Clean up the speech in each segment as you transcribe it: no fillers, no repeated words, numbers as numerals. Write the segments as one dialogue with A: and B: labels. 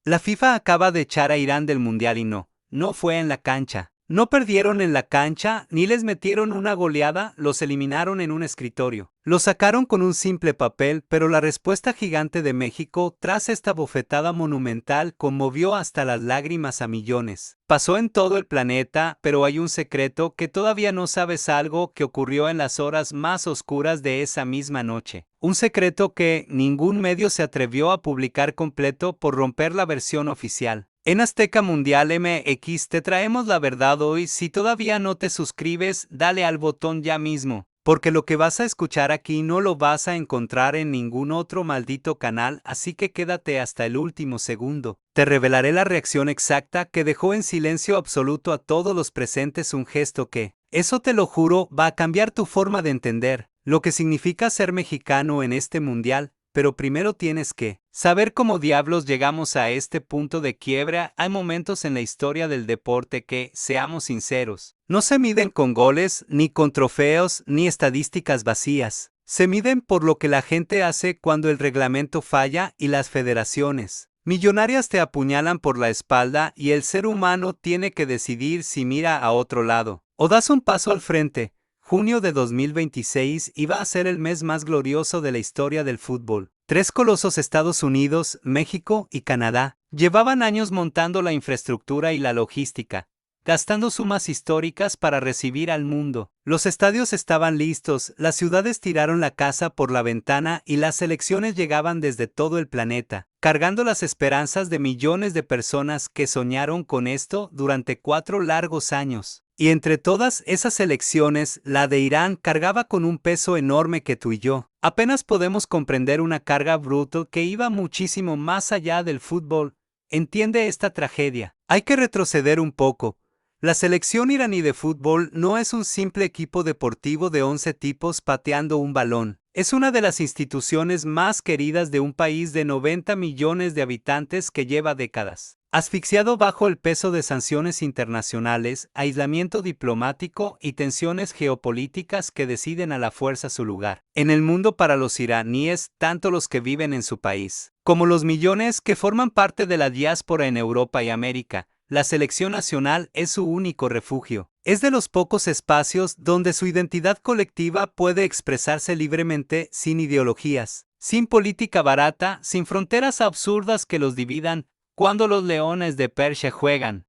A: La FIFA acaba de echar a Irán del Mundial y no fue en la cancha. No perdieron en la cancha, ni les metieron una goleada, los eliminaron en un escritorio. Lo sacaron con un simple papel, pero la respuesta gigante de México tras esta bofetada monumental conmovió hasta las lágrimas a millones. Pasó en todo el planeta, pero hay un secreto que todavía no sabes, algo que ocurrió en las horas más oscuras de esa misma noche. Un secreto que ningún medio se atrevió a publicar completo por romper la versión oficial. En Azteca Mundial MX te traemos la verdad hoy. Si todavía no te suscribes, dale al botón ya mismo, porque lo que vas a escuchar aquí no lo vas a encontrar en ningún otro maldito canal, así que quédate hasta el último segundo. Te revelaré la reacción exacta que dejó en silencio absoluto a todos los presentes, un gesto que, eso te lo juro, va a cambiar tu forma de entender lo que significa ser mexicano en este mundial. Pero primero tienes que saber cómo diablos llegamos a este punto de quiebra. Hay momentos en la historia del deporte que, seamos sinceros, no se miden con goles, ni con trofeos, ni estadísticas vacías. Se miden por lo que la gente hace cuando el reglamento falla y las federaciones millonarias te apuñalan por la espalda y el ser humano tiene que decidir si mira a otro lado o das un paso al frente. Junio de 2026 iba a ser el mes más glorioso de la historia del fútbol. Tres colosos, Estados Unidos, México y Canadá, llevaban años montando la infraestructura y la logística, gastando sumas históricas para recibir al mundo. Los estadios estaban listos, las ciudades tiraron la casa por la ventana y las selecciones llegaban desde todo el planeta, cargando las esperanzas de millones de personas que soñaron con esto durante 4 largos años. Y entre todas esas selecciones, la de Irán cargaba con un peso enorme que tú y yo apenas podemos comprender, una carga brutal que iba muchísimo más allá del fútbol. Entiende esta tragedia. Hay que retroceder un poco. La selección iraní de fútbol no es un simple equipo deportivo de 11 tipos pateando un balón. Es una de las instituciones más queridas de un país de 90 millones de habitantes que lleva décadas asfixiado bajo el peso de sanciones internacionales, aislamiento diplomático y tensiones geopolíticas que deciden a la fuerza su lugar en el mundo. Para los iraníes, tanto los que viven en su país, como los millones que forman parte de la diáspora en Europa y América, la selección nacional es su único refugio. Es de los pocos espacios donde su identidad colectiva puede expresarse libremente, sin ideologías, sin política barata, sin fronteras absurdas que los dividan. Cuando los leones de Persia juegan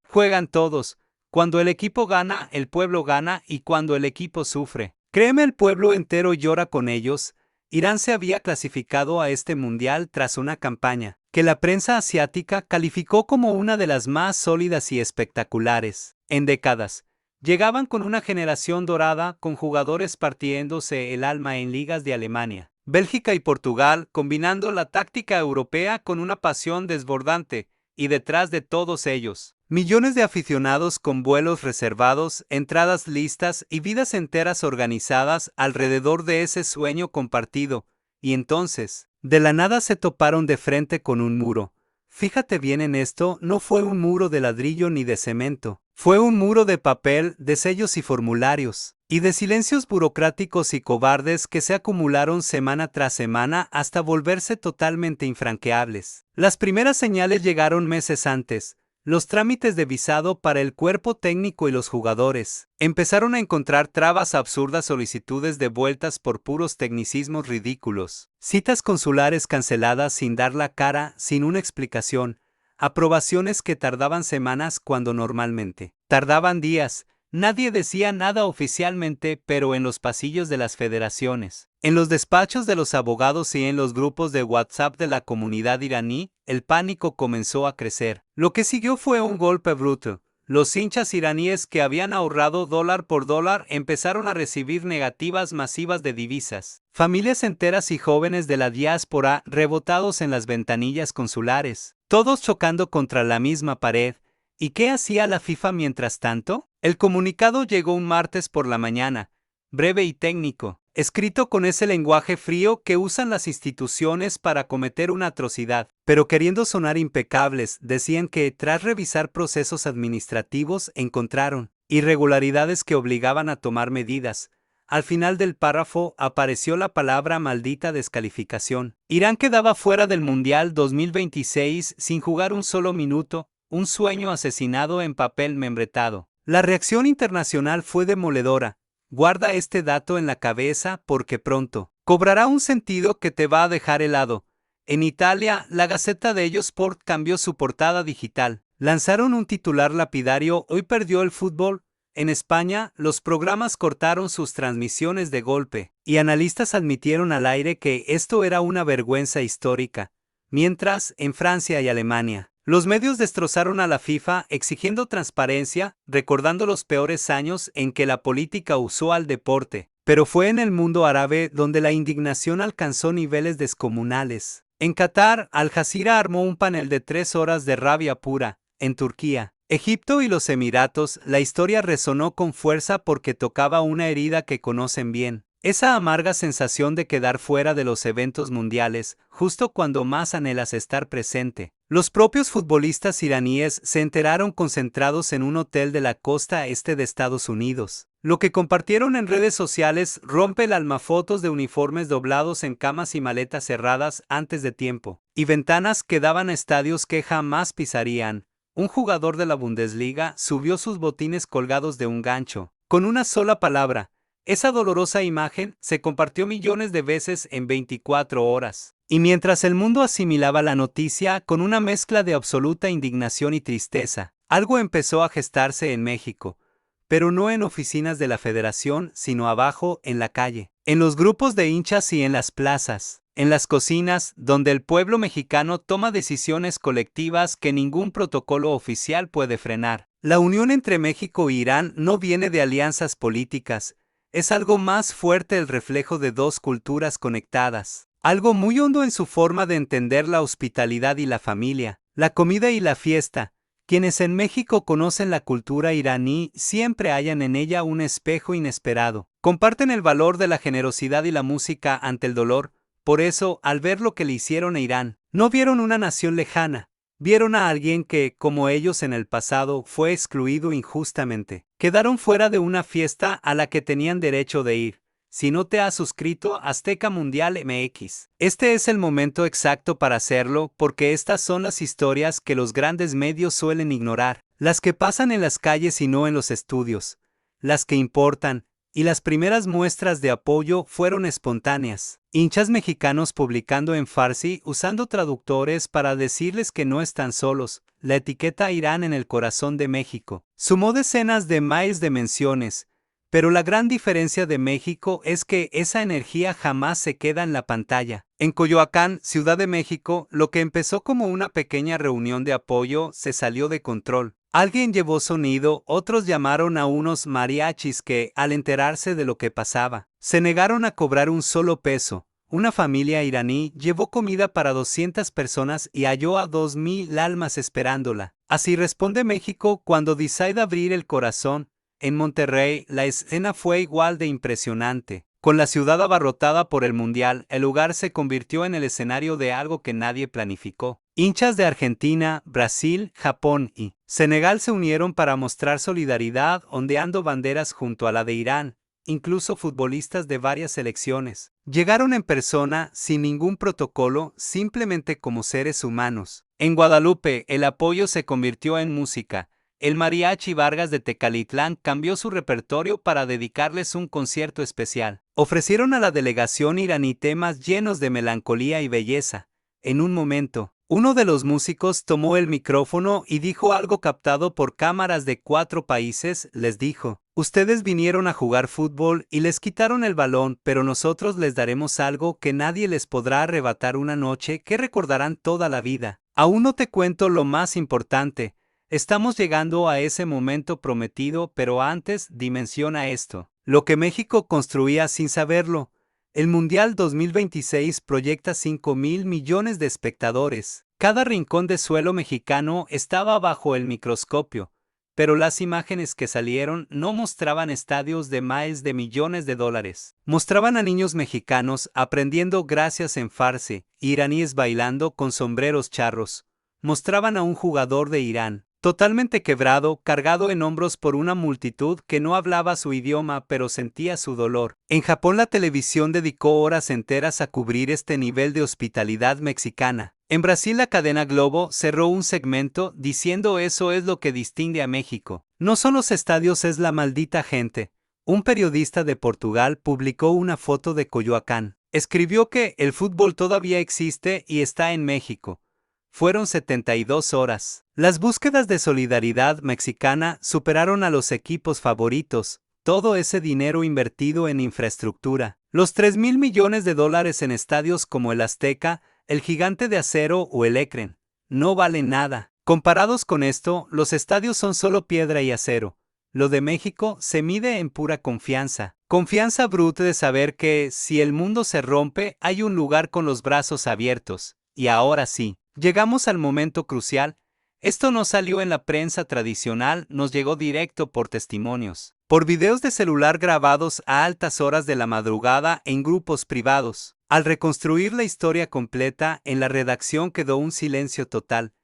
A: todos. Cuando el equipo gana, el pueblo gana, y cuando el equipo sufre, créeme, el pueblo entero llora con ellos. Irán se había clasificado a este mundial tras una campaña que la prensa asiática calificó como una de las más sólidas y espectaculares en décadas. Llegaban con una generación dorada, con jugadores partiéndose el alma en ligas de Alemania, Bélgica y Portugal, combinando la táctica europea con una pasión desbordante. Y detrás de todos ellos, millones de aficionados con vuelos reservados, entradas listas y vidas enteras organizadas alrededor de ese sueño compartido. Y entonces, de la nada se toparon de frente con un muro. Fíjate bien en esto, no fue un muro de ladrillo ni de cemento. Fue un muro de papel, de sellos y formularios, y de silencios burocráticos y cobardes que se acumularon semana tras semana hasta volverse totalmente infranqueables. Las primeras señales llegaron meses antes. Los trámites de visado para el cuerpo técnico y los jugadores empezaron a encontrar trabas absurdas, solicitudes de vueltas por puros tecnicismos ridículos, citas consulares canceladas sin dar la cara, sin una explicación, aprobaciones que tardaban semanas cuando normalmente tardaban días. Nadie decía nada oficialmente, pero en los pasillos de las federaciones, en los despachos de los abogados y en los grupos de WhatsApp de la comunidad iraní, el pánico comenzó a crecer. Lo que siguió fue un golpe bruto. Los hinchas iraníes que habían ahorrado dólar por dólar empezaron a recibir negativas masivas de divisas. Familias enteras y jóvenes de la diáspora rebotados en las ventanillas consulares, todos chocando contra la misma pared. ¿Y qué hacía la FIFA mientras tanto? El comunicado llegó un martes por la mañana, breve y técnico, escrito con ese lenguaje frío que usan las instituciones para cometer una atrocidad, pero queriendo sonar impecables, decían que, tras revisar procesos administrativos, encontraron irregularidades que obligaban a tomar medidas. Al final del párrafo apareció la palabra maldita descalificación. Irán quedaba fuera del Mundial 2026 sin jugar un solo minuto, un sueño asesinado en papel membretado. La reacción internacional fue demoledora. Guarda este dato en la cabeza porque pronto cobrará un sentido que te va a dejar helado. En Italia, la Gazzetta dello Sport cambió su portada digital. Lanzaron un titular lapidario: "Hoy perdió el fútbol". En España, los programas cortaron sus transmisiones de golpe, y analistas admitieron al aire que esto era una vergüenza histórica. Mientras, en Francia y Alemania, los medios destrozaron a la FIFA exigiendo transparencia, recordando los peores años en que la política usó al deporte. Pero fue en el mundo árabe donde la indignación alcanzó niveles descomunales. En Qatar, Al Jazeera armó un panel de 3 horas de rabia pura. En Turquía, Egipto y los Emiratos, la historia resonó con fuerza porque tocaba una herida que conocen bien. Esa amarga sensación de quedar fuera de los eventos mundiales, justo cuando más anhelas estar presente. Los propios futbolistas iraníes se enteraron concentrados en un hotel de la costa este de Estados Unidos. Lo que compartieron en redes sociales rompe el alma: fotos de uniformes doblados en camas y maletas cerradas antes de tiempo, y ventanas que daban a estadios que jamás pisarían. Un jugador de la Bundesliga subió sus botines colgados de un gancho. Con una sola palabra, esa dolorosa imagen se compartió millones de veces en 24 horas. Y mientras el mundo asimilaba la noticia con una mezcla de absoluta indignación y tristeza, algo empezó a gestarse en México. Pero no en oficinas de la Federación, sino abajo, en la calle, en los grupos de hinchas y en las plazas. En las cocinas, donde el pueblo mexicano toma decisiones colectivas que ningún protocolo oficial puede frenar. La unión entre México e Irán no viene de alianzas políticas, es algo más fuerte, el reflejo de dos culturas conectadas. Algo muy hondo en su forma de entender la hospitalidad y la familia, la comida y la fiesta. Quienes en México conocen la cultura iraní siempre hallan en ella un espejo inesperado. Comparten el valor de la generosidad y la música ante el dolor. Por eso, al ver lo que le hicieron a Irán, no vieron una nación lejana, vieron a alguien que, como ellos en el pasado, fue excluido injustamente. Quedaron fuera de una fiesta a la que tenían derecho de ir. Si no te has suscrito a Azteca Mundial MX, este es el momento exacto para hacerlo, porque estas son las historias que los grandes medios suelen ignorar, las que pasan en las calles y no en los estudios, las que importan. Y las primeras muestras de apoyo fueron espontáneas. Hinchas mexicanos publicando en Farsi, usando traductores para decirles que no están solos. La etiqueta Irán en el corazón de México sumó decenas de miles de menciones. Pero la gran diferencia de México es que esa energía jamás se queda en la pantalla. En Coyoacán, Ciudad de México, lo que empezó como una pequeña reunión de apoyo se salió de control. Alguien llevó sonido, otros llamaron a unos mariachis que, al enterarse de lo que pasaba, se negaron a cobrar un solo peso. Una familia iraní llevó comida para 200 personas y halló a 2000 almas esperándola. Así responde México cuando decide abrir el corazón. En Monterrey, la escena fue igual de impresionante. Con la ciudad abarrotada por el Mundial, el lugar se convirtió en el escenario de algo que nadie planificó. Hinchas de Argentina, Brasil, Japón y Senegal se unieron para mostrar solidaridad, ondeando banderas junto a la de Irán. Incluso futbolistas de varias selecciones llegaron en persona, sin ningún protocolo, simplemente como seres humanos. En Guadalupe, el apoyo se convirtió en música. El Mariachi Vargas de Tecalitlán cambió su repertorio para dedicarles un concierto especial. Ofrecieron a la delegación iraní temas llenos de melancolía y belleza. En un momento, uno de los músicos tomó el micrófono y dijo algo captado por cámaras de 4 países, les dijo: "Ustedes vinieron a jugar fútbol y les quitaron el balón, pero nosotros les daremos algo que nadie les podrá arrebatar, una noche que recordarán toda la vida. Aún no te cuento lo más importante. Estamos llegando a ese momento prometido, pero antes dimensiona esto. Lo que México construía sin saberlo. El Mundial 2026 proyecta 5,000 millones de espectadores. Cada rincón de suelo mexicano estaba bajo el microscopio, pero las imágenes que salieron no mostraban estadios de miles de millones de dólares. Mostraban a niños mexicanos aprendiendo gracias en farsi, iraníes bailando con sombreros charros. Mostraban a un jugador de Irán totalmente quebrado, cargado en hombros por una multitud que no hablaba su idioma pero sentía su dolor. En Japón la televisión dedicó horas enteras a cubrir este nivel de hospitalidad mexicana. En Brasil la cadena Globo cerró un segmento diciendo eso es lo que distingue a México. No son los estadios, es la maldita gente. Un periodista de Portugal publicó una foto de Coyoacán. Escribió que el fútbol todavía existe y está en México. Fueron 72 horas. Las búsquedas de solidaridad mexicana superaron a los equipos favoritos. Todo ese dinero invertido en infraestructura. Los 3,000 millones de dólares en estadios como el Azteca, el Gigante de Acero o el Ecren. No valen nada. Comparados con esto, los estadios son solo piedra y acero. Lo de México se mide en pura confianza. Confianza bruta de saber que, si el mundo se rompe, hay un lugar con los brazos abiertos. Y ahora sí, llegamos al momento crucial. Esto no salió en la prensa tradicional, nos llegó directo por testimonios. Por videos de celular grabados a altas horas de la madrugada en grupos privados. Al reconstruir la historia completa, en la redacción quedó un silencio total.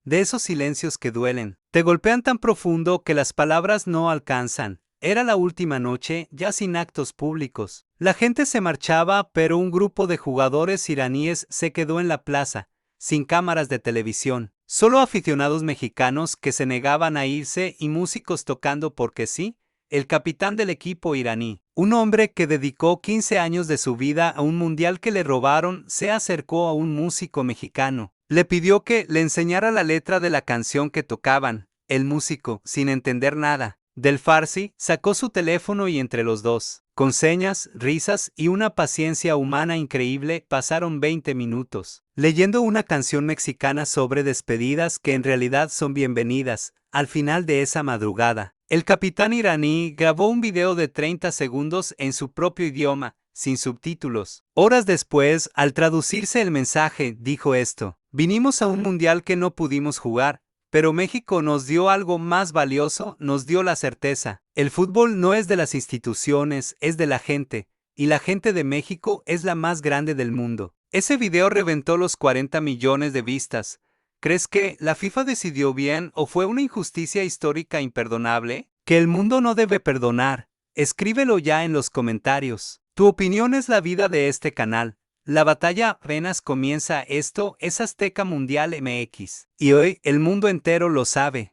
A: De esos silencios que duelen, te golpean tan profundo que las palabras no alcanzan. Era la última noche, ya sin actos públicos. La gente se marchaba, pero un grupo de jugadores iraníes se quedó en la plaza, sin cámaras de televisión. Solo aficionados mexicanos que se negaban a irse y músicos tocando porque sí. El capitán del equipo iraní, un hombre que dedicó 15 años de su vida a un mundial que le robaron, se acercó a un músico mexicano. Le pidió que le enseñara la letra de la canción que tocaban. El músico, sin entender nada del farsi, sacó su teléfono y entre los dos, con señas, risas y una paciencia humana increíble, pasaron 20 minutos, leyendo una canción mexicana sobre despedidas que en realidad son bienvenidas. Al final de esa madrugada, el capitán iraní grabó un video de 30 segundos en su propio idioma, sin subtítulos. Horas después, al traducirse el mensaje, dijo esto: vinimos a un mundial que no pudimos jugar, pero México nos dio algo más valioso, nos dio la certeza. El fútbol no es de las instituciones, es de la gente, y la gente de México es la más grande del mundo. Ese video reventó los 40 millones de vistas. ¿Crees que la FIFA decidió bien o fue una injusticia histórica imperdonable? Que el mundo no debe perdonar. Escríbelo ya en los comentarios. Tu opinión es la vida de este canal. La batalla apenas comienza. Esto es Azteca Mundial MX. Y hoy el mundo entero lo sabe.